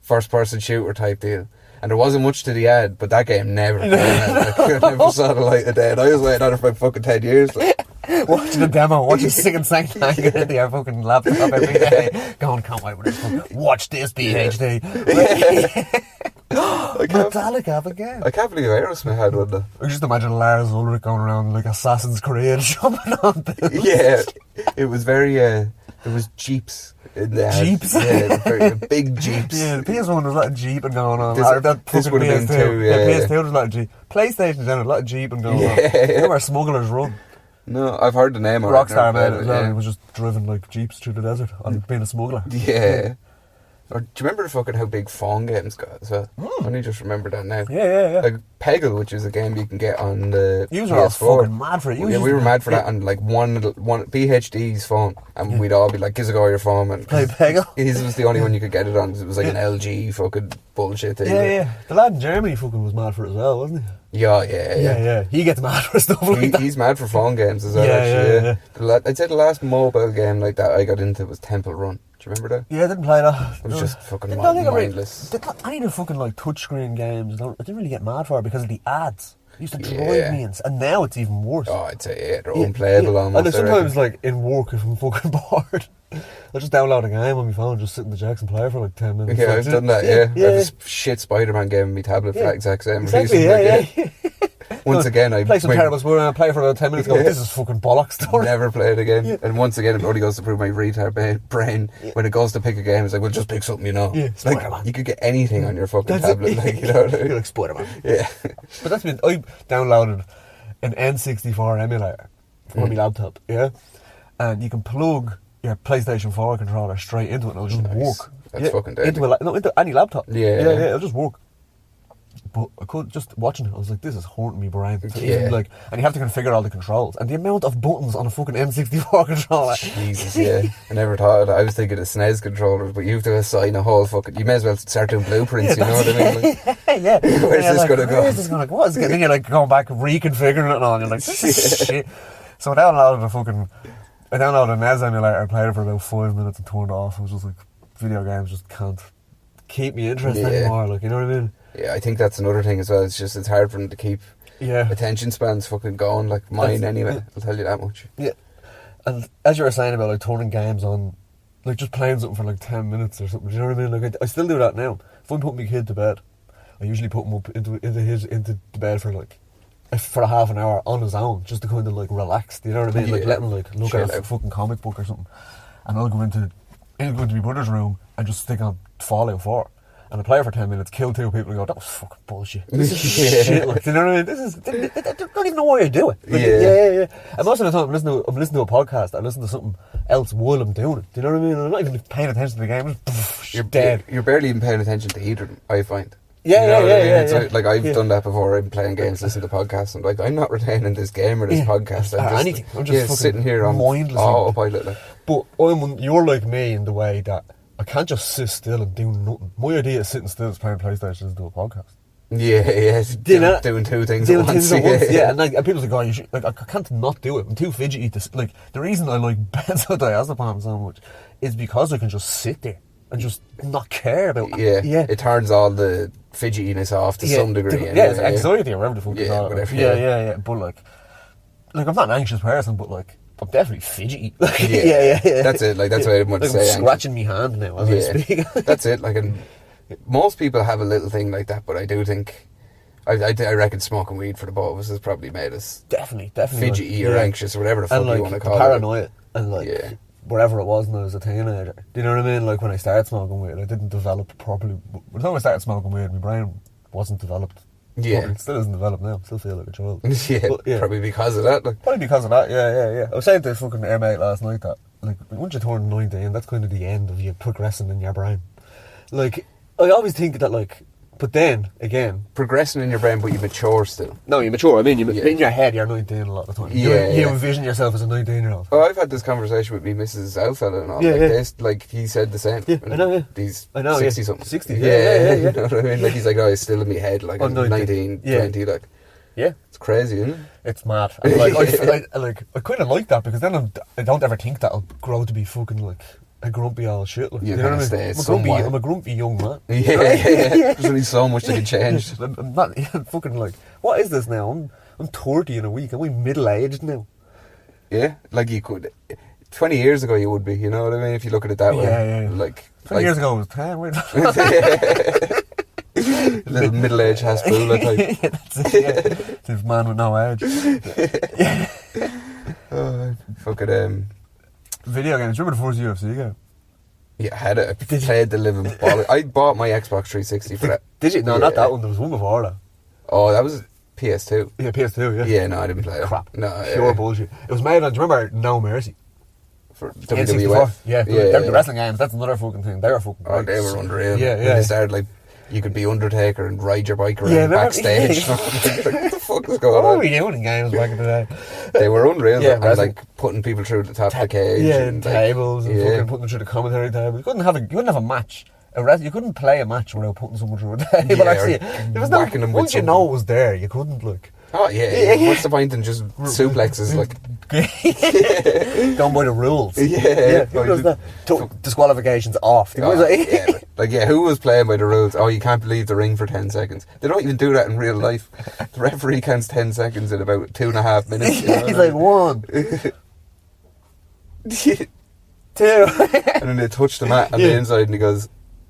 first-person shooter type deal. And there wasn't much to the ad, but that game never came out. I never saw the light of day. And I was waiting on it for like fucking 10 years. Like. Watching the demo, watching singing hanging into your fucking laptop every day. Going, can't wait with this. Watch this BHD. Metallica again. I can't believe Aerosmith had one though. I just imagine Lars Ulrich going around like Assassin's Creed jumping on things. Yeah, it was very, there was Jeeps in there. Jeeps? Yeah, very big Jeeps. Yeah, the PS1 was a lot of Jeeping going on. This would have been too, yeah. PS2 was a lot of Jeep. PlayStation was a lot of Jeeping going on. You know where smugglers run? No, I've heard the name of it. Rockstar made it as well. He was just driving like Jeeps through the desert and being a smuggler. Yeah. Or do you remember fucking how big phone games got as well? I only just remember that now. Yeah. Like Peggle, which is a game you can get on the You were all PS4. fucking mad for it. Yeah, we were mad for that on like one BHD's phone, and we'd all be like, "Give us a go your phone." And play Peggle. His was the only one you could get it on because it was like an LG fucking bullshit thing. Yeah. The lad in Germany fucking was mad for it as well, wasn't he? Yeah. He gets mad for stuff like that. He's mad for phone games as well. Yeah. I'd say the last mobile game like that I got into was Temple Run. Do you remember that? Yeah, I didn't play that. It was just fucking mindless. Any of the fucking like touchscreen games, I didn't really get mad for it because of the ads. It used to drive me, and now it's even worse. Oh, I'd say they're unplayable almost. And sometimes, like in work, if I'm fucking bored, I'll just download a game on my phone, just sit in the jacks and play for like 10 minutes. Yeah, I've done that. Yeah. I have this shit Spider-Man game on my tablet for that exact same reason. Yeah. Once again, I play some terrible sport and I play for about 10 minutes. Go, this is fucking bollocks. Never play it again. Yeah. And once again, it only goes to prove my retard brain. Yeah. When it goes to pick a game, it's like, well, just pick something, you know. Yeah, like, you could get anything on your fucking tablet, like, you know what I mean? You're like Spider-Man. Yeah. But that's been, I downloaded an N64 emulator for my laptop, yeah? And you can plug your PlayStation 4 controller straight into it and it'll just work. That's fucking deadly. Into any laptop. Yeah, it'll just work. But I could just watching it, I was like, this is haunting me brain. Yeah. Like, and you have to configure all the controls. And the amount of buttons on a fucking N64 controller. Jesus, yeah. I never thought of that. I was thinking of SNES controllers, but you have to assign a whole fucking... You may as well start doing blueprints, you know what I mean? Like, yeah. Where's this going to go? Where's this going to go? What's it? Then you're like going back, reconfiguring it and all. And you're like, this is shit. So I downloaded a NES emulator, I played it for about 5 minutes and turned it off. I was just like, video games just can't keep me interested anymore, like, you know what I mean? Yeah, I think that's another thing as well. It's just, it's hard for them to keep attention spans fucking going, like mine anyway. I'll tell you that much. Yeah. And as you were saying about like turning games on, like just playing something for like 10 minutes or something, do you know what I mean? Like I still do that now. If I'm putting my kid to bed, I usually put him up into the bed for a half an hour on his own, just to kind of like relax, do you know what I mean? Like let him like look at a fucking comic book or something. And I'll go into my brother's room and just stick on Fallout 4. And I play for 10 minutes, kill 2 people and go, that was fucking bullshit. This is shit, like, do you know what I mean? I don't even know why I do it. Like, yeah. And most of the time I'm listening to a podcast, I listen to something else while I'm doing it. Do you know what I mean? I'm not even paying attention to the game, you're dead. You're barely even paying attention to either of them, I find. Yeah. Like I've done that before. I'm playing games, listening to podcasts, and like I'm not retaining this game or this podcast. I'm just sitting here on mindless autopilot. Like. But you're like me in the way that I can't just sit still and do nothing. My idea of sitting still is playing PlayStation and do a podcast. Yeah, doing two things at once. Yeah, and people say, "Oh, you should." Like, I can't not do it. I'm too fidgety to like. The reason I like benzodiazepam so much is because I can just sit there and just not care about. Yeah. It turns all the fidgetiness off to some degree. It's anxiety or whatever the fuck you call it. Whatever. Yeah. But like I'm not an anxious person, but like. I'm definitely fidgety. Yeah. That's it. Like that's what I want to say. I'm scratching my hand now as I speak. That's it. Like, and most people have a little thing like that, but I do think, I reckon smoking weed for the both of us has probably made us definitely fidgety or anxious or whatever the fuck you want to call it. Paranoia and like whatever it was when I was a teenager. Do you know what I mean? Like when I started smoking weed, I didn't develop properly. By the time I started smoking weed, my brain wasn't developed. Yeah. It still isn't developed now. Still feel like a child. Probably because of that. Like. Probably because of that, yeah. I was saying to a fucking mate last night that, like, once you turn 19, that's kind of the end of you progressing in your brain. Like, I always think that, like, but then, again... Progressing in your brain, but you mature still. No, you mature. I mean, in your head, you're 19 a lot of the time. You envision yourself as a 19-year-old. Oh, I've had this conversation with me Mrs. Outfella and all. Like, he said the same. Yeah, I know, He's 60-something. 60, yeah. You know what I mean? Like, he's like, it's still in my head. Like, I'm 19, 20, like... Yeah. It's crazy, isn't it? It's mad. And like, I kind of like that because then I don't ever think that I'll grow to be fucking, like... a grumpy old shit. Like, You're you know gonna what I mean? stay somewhat. I'm a grumpy young man. Yeah. There's only so much that can change. I'm not fucking like, what is this now? I'm 30 in a week. Am I middle aged now? Yeah, like you could. 20 years ago, you would be. You know what I mean? If you look at it that way. Yeah. Like 20 years ago, I was 10. Wait. Little middle-aged hasbula type. Yeah, that's it. Yeah. This man with no age. Fucking Video games. Remember the first UFC game? yeah, I had it. I played the living ball. I bought my Xbox 360 for that. Did you? No, Yeah. not that one. There was one before that. Oh, that was PS2. Yeah, PS2. Yeah. Yeah, no, I didn't play it. Crap. No, Pure bullshit. It was made on. Do you remember No Mercy? for N64. WWF. Yeah, the wrestling games. That's another fucking thing. They were fucking. Oh, great. they were unreal. Yeah, When yeah. they started like, you could be Undertaker and ride your bike around Yeah, remember- backstage. yeah. Like, what the fuck was What going were on? we doing in games back in the day? They were unreal. Yeah, and wrestling. like putting people through the top of the cage. Yeah, and like, tables and yeah. fucking putting them through the commentary table. You couldn't have a match. You couldn't play a match without putting someone through a table. Yeah, Actually, or there was no. whacking them with Once you something. know it was there, you couldn't like. Oh yeah. What's the point in just suplexes? Like, Going by the rules. Yeah. Who does that? Disqualifications off. oh, yeah, who was playing by the rules? Oh, you can't leave the ring for 10 seconds. They don't even do that in real life. The referee counts 10 seconds in about 2.5 minutes. You know He's what I like mean? 1, 2. And then they touch the mat on the inside and he goes,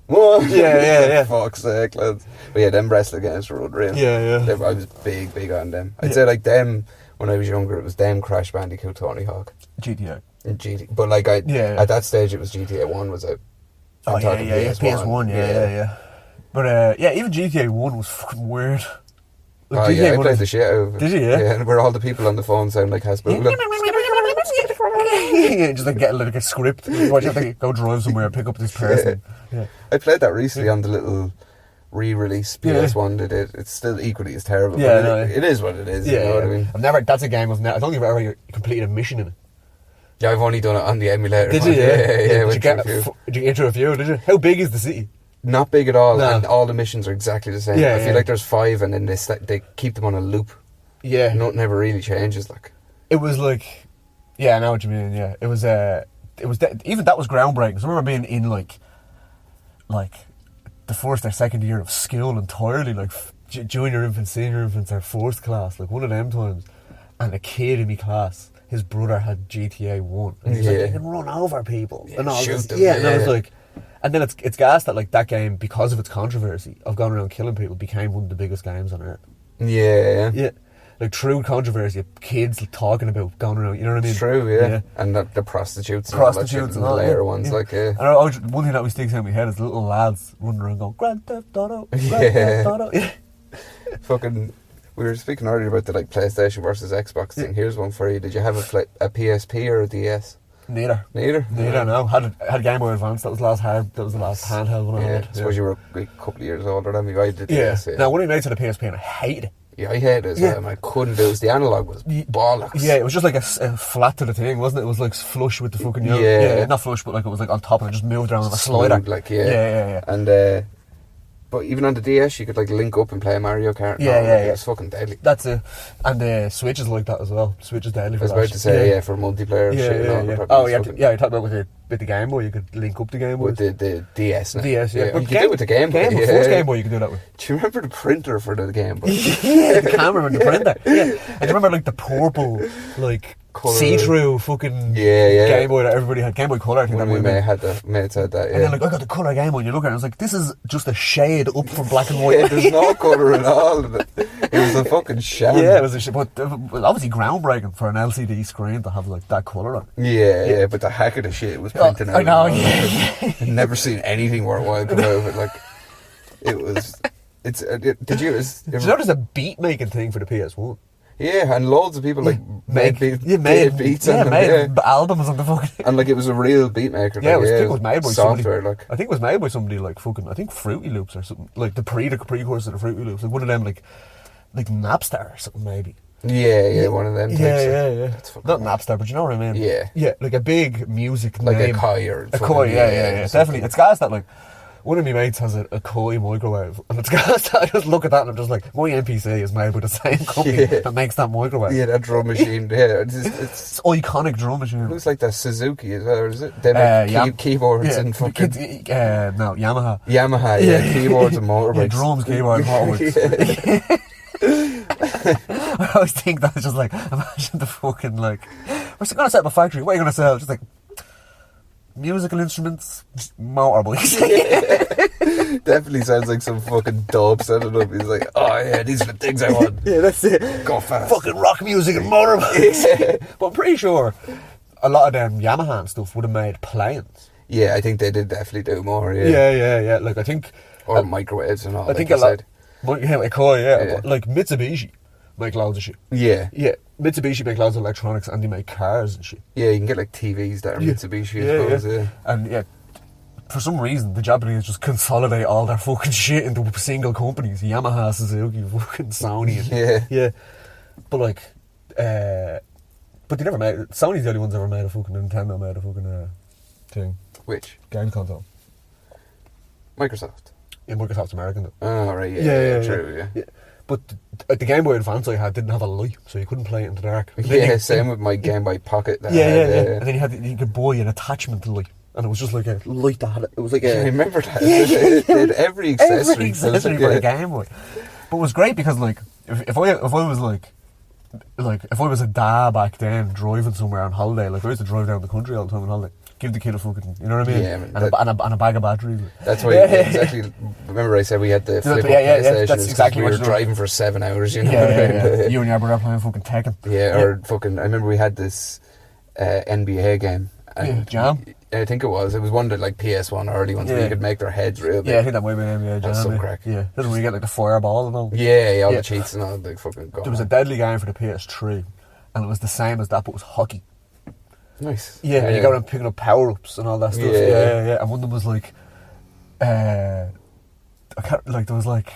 "One." Yeah. Fuck's sake, lads. But yeah, them wrestling games were unreal. Yeah. I was big on them. I'd say like them, when I was younger, it was them, Crash Bandicoot, Tony Hawk, GTA. and GT. But like at that stage it was GTA 1 was out. I'm talking PS1, yeah. But even GTA 1 was fucking weird. Like, Oh GTA yeah, I 1 played was- the shit out of it. Did you, yeah? Yeah, and where all the people on the phone sound like Hasbula. Yeah, just like get like a script. Why do you have to go drive somewhere and pick up this person? Yeah. I played that recently on the little re-release PS1 they did. It's still equally as terrible. Yeah, but no, it is what it is. You know what I mean? I've never. That's a game I've never. I don't think I've ever completed a mission in it. Yeah, I've only done it on the emulator. Did you? Yeah. Did you get a few? Did you? How big is the city? Not big at all, No. and all the missions are exactly the same. Yeah, I feel like there's 5, and then they keep them on a loop. Yeah. Nothing ever really changes. Like, It was like, yeah, I know what you mean. Yeah, it was. Even that was groundbreaking. So I remember being in like the first or second year of school entirely, like junior infants, senior infants, or first class, like one of them times, and a kid in my class, his brother had GTA 1, and he's like, you can run over people and all shoot this. them, And I was like, and then it's gas that like that game, because of its controversy of going around killing people, became one of the biggest games on earth. yeah. Like true controversy of kids talking about going around, you know what I mean? It's true, yeah. And the prostitutes and Prostitutes all that shit, and all, later yeah, ones, yeah. like, And one thing that always sticks out in my head is the little lads running around going, Grand Theft Auto, Grand Theft Auto. Yeah. fucking. We were speaking earlier about the like PlayStation versus Xbox thing. Here's one for you. Did you have a PSP or a DS? Neither, Neither. no. Had a Game Boy Advance. That was the last handheld one I Yeah, had. I suppose you were a couple of years older than me. I did Yeah. DS. Now, one of the mates had a PSP and I hated it. Yeah, I hated it as well, and I couldn't do it. The analog was bollocks. Yeah, it was just like a flat to the thing, wasn't it? It was like flush with the fucking not flush, but like it was like on top and it just moved around on a slider. Smooth, like, yeah. And but even on the DS, you could like link up and play Mario Kart. It was fucking deadly. That's it. And the Switch is like that as well. Switch is deadly I for was that. about to say, for multiplayer and shit. And all, Oh, yeah, you talked about with the Game Boy, you could link up the Game Boy. with the DS now. DS, yeah. You could do it with the Game Boy. First Game Boy you could do that with. Do you remember the printer for the Game Boy? Yeah, the camera and the printer. Yeah. And do you remember like the purple, like Colour. see-through fucking Yeah. Game Boy that everybody had? Game Boy Color, I think When that we might have mates been. had that, And then like, I got the colour Game Boy and you look at it and I was like, this is just a shade up from black and white. Yeah, there's no colour at all. It was a fucking sham. Yeah, it was a shit, but obviously groundbreaking for an LCD screen to have like that colour on. Yeah, but the heck of the shit it was printing out. I know, I've never seen anything worthwhile come out of it. Like, it was. Did you? Did you know there's a beat making thing for the PS1? Yeah, and loads of people like made beats on them. made albums on the fucking. And like it was a real beat maker. Yeah, like, I think it was made by software. somebody. Like, I think it was made by somebody like fucking. I think Fruity Loops or something. Like the precursor to Fruity Loops. Like one of them, like Napster or something maybe. Yeah, one of them. Types. Yeah. That's fucking Not mad. Napster, but you know what I mean. Yeah. like a big music Like name. a Koi or A Koi, yeah, definitely. It's guys that like One of my mates has a Koi microwave, and it's got, I just look at that and I'm just like, my NPC is made by the same company that makes that microwave. Yeah, that drum machine. Yeah, it's iconic drum machine. It looks like the Suzuki as well, is it? They make keyboards and fucking... no, Yamaha. Yamaha, yeah, keyboards and motorbikes. Yeah, drums, keyboards, motorbikes. I always think that's just like, imagine the fucking like, we're going to set up a factory, what are you going to sell? Just like, musical instruments, motorbikes. Definitely sounds like some fucking dope setting up. He's like, oh yeah, these are the things I want. Yeah, that's it. Go fast. Fucking rock music and motorbikes. But I'm pretty sure a lot of them Yamaha and stuff would have made planes. Yeah, I think they did definitely do more, yeah. Yeah. Like, I think... Or microwaves and all, I like think you a lot... said. Yeah, like Koi, yeah. But, like, Mitsubishi make loads of shit. Yeah. Yeah, Mitsubishi make loads of electronics and they make cars and shit. Yeah, you can get like TVs that are Mitsubishi, I suppose, yeah. And yeah, for some reason, the Japanese just consolidate all their fucking shit into single companies. Yamaha, Suzuki, fucking Sony. And, yeah. But like, but they never made... Sony's the only ones that ever made a fucking... Nintendo made a fucking thing. Which? Game console. Microsoft. Yeah, Microsoft's American though. Oh, right, yeah, true, yeah. But the Game Boy Advance I had didn't have a light, so you couldn't play it in the dark. Yeah, same with my Game Boy Pocket. That And then you could buy an attachment light, and it was just like a light that had it. It was like a... I remember that. It did every accessory. Every accessory for a Game Boy. But it was great because, like, if I was like, if I was a dad back then driving somewhere on holiday, like I used to drive down the country all the time on holiday. Give the kid a fucking, you know what I mean? Yeah, and a bag of batteries. That's why, exactly. Remember I said we had the flip up PlayStation. That's exactly we what were driving for 7 hours, you know. Yeah. You and your brother playing fucking Tekken. Yeah, or fucking, I remember we had this NBA game. And Jam? I think it was one of the like PS1 early ones where you could make their heads real big. Yeah, I think that might be an NBA Jam. That's some crack. Yeah, that's where you get like the fireball and all. Yeah, all the cheats and all the fucking... There was a deadly game for the PS3, and it was the same as that, but it was hockey. Nice. Yeah, and you go around picking up power-ups and all that stuff. Yeah. And one of them was like, I can't, like, there was like,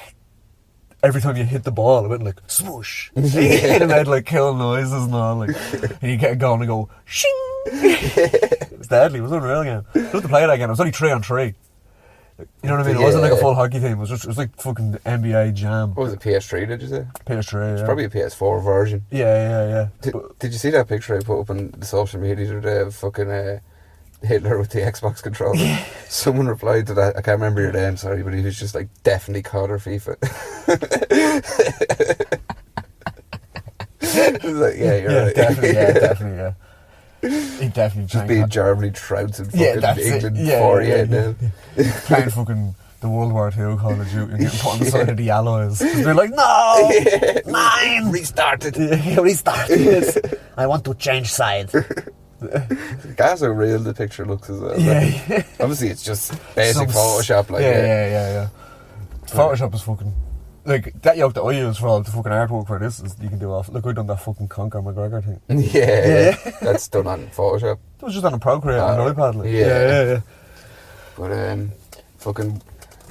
every time you hit the ball, it went like, swoosh. And it made like kill noises and all, like, and you get going and go, shing. It was deadly, it was an unreal game. I had to play that again, it was only 3-on-3. You know what I mean? It wasn't like a full hockey team. It was like fucking NBA Jam. What was it, PS3, did you say? PS3, It's probably a PS4 version. Yeah. Did you see that picture I put up on the social media the other day of fucking Hitler with the Xbox controller? Yeah. Someone replied to that, I can't remember your name, sorry, but he was just like, definitely COD or FIFA. I was like, yeah, you're right. Definitely. He definitely just being Germany trouncing fucking England 48 now. Playing fucking the World War II Call of Duty and getting put on the side of the Allies. They're like, no! Mine! Restart it. Restart it. I want to change sides. That's how real the picture looks as well. Yeah. Obviously it's just basic Photoshop. Like, yeah. Photoshop is fucking... Like, that yoke that I use for all the fucking artwork for this is you can do off. Look, I've done that fucking Conquer McGregor thing. Yeah. That's done on Photoshop. It was just on a Procreate on an iPad. Like. Yeah. But fucking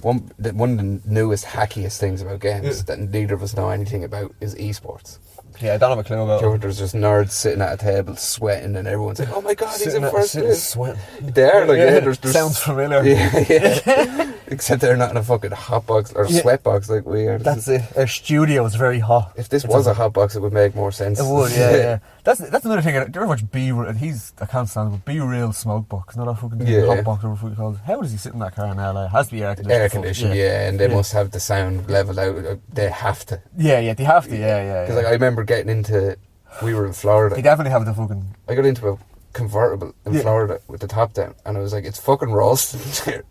one of the newest, hackiest things about games that neither of us know anything about is esports. Yeah, I don't have a clue about it. There's just nerds sitting at a table sweating and everyone's like, oh my god, he's in first place. Sweating. They are, like, there's sounds familiar. Yeah. Except they're not in a fucking hot box or sweat box like we are. That's it. Our studio is very hot. If this was a hot box, it would make more sense. It would, yeah. That's another thing. Do you ever watch I can't stand it, but Be Real Smokebox, not a fucking hot box or whatever it's called. How does he sit in that car in LA? It has to be air conditioned. Air conditioned, and they must have the sound leveled out. They have to. Yeah, they have to, yeah. Because like, I remember getting into, we were in Florida. They definitely have the fucking... I got into a convertible in Florida with the top down, and I was like, it's fucking Ralston here.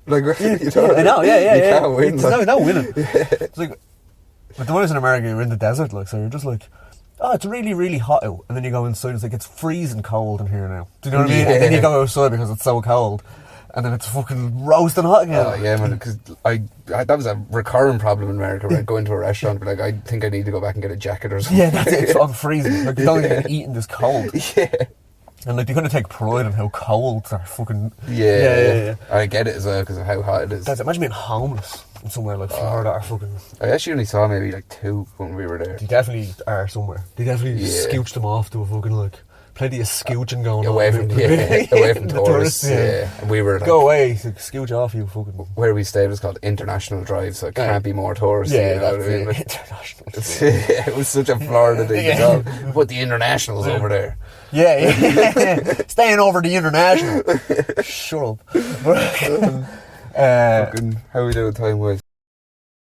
Like, you know, I know, yeah. You can't win. There's no winning. It's like, but the ones in America, you're in the desert, like, so you're just like, oh, it's really, really hot out. And then you go inside, it's like, it's freezing cold in here now. Do you know what I mean? And then you go outside because it's so cold. And then it's fucking roasting hot again. Oh, yeah, man, because that was a recurring problem in America where I'd go into a restaurant and be like, I think I need to go back and get a jacket or something. Yeah, that's it. I'm freezing. Like, you don't even eat in this cold. Yeah. And like, they kind of take pride in how cold they're fucking... Yeah. I get it as well because of how hot it is. Imagine being homeless in somewhere like Florida or fucking... I actually only saw maybe like 2 when we were there. They definitely are somewhere. They definitely scooched them off to a fucking like plenty of scooching going away on. from away from The tourists. Yeah. And we were like, go away, scooch off, you fucking. where we stayed was called International Drive, so it can't be more touristy. Yeah, you know what I mean? that's But international. it was such a Florida thing to Yeah. go. Put the internationals over there. Yeah. Staying over the international. Shut up. Fucking, how are we doing time wise?